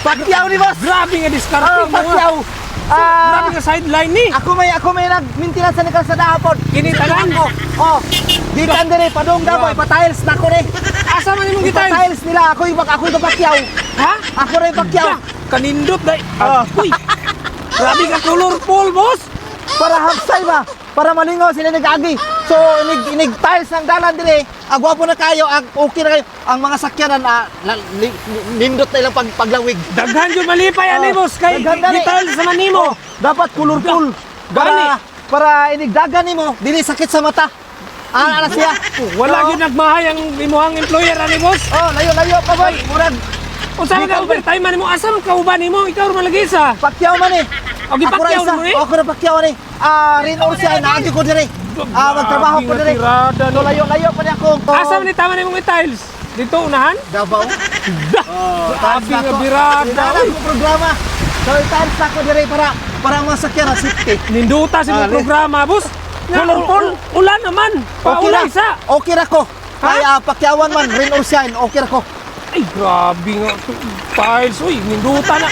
Pacquiao ni boss. Grabe nga diskarte mo. Pacquiao. Grabe nga sideline ni. Ako may nagmintilan sa kalsada hapon. Kini tanan ko. Oh. Gikan dire padong daw pa-tiles na ko re. Asa man imong gitay? Pa-tiles nila ako yung Pacquiao. Ha? Ako rin Pacquiao. Kanindot dai. Uy. Grabe ka colorful, boss. Para hapsay ba? Para malingaw sila nag-agi. So inig tiles ng dalan dire. Agwapo na kayo, okay na kayo. Ang mga sakyanan nindot na ilang paglawig. Daghan jud malipay ani, boss, kay detail sa manimo. Dapat colorful. Para inigdagan nimo, dili sakit sa mata. Ana siya. Wala gyud nagmahay ang imuhang employer ani, boss. Oh, layo pa boy. Murag unsa man ka overtime man mo? Asa man ka uban nimo? Ikaw ra man lagi sa. Pacquiao man eh. Og gipakyaw mo ni? Ako na Pacquiao ni. Rin or siya naagi ko dire. Magtrabaho ko dire. So layo pa niya ako. Asa man ni tama nimong tiles? Dito unahan? Davao. Grabe nga birada. Ang programa. So tiles ako dire para masakyan na safety. Ninduta sa imong programa, boss. Colorful. Ulan naman. Paulay sa. Okay ra ko. Kaya Pacquiawan man, rin or siya, okay ra ko. Ay, grabe nga. Tiles, uy, ninduta na.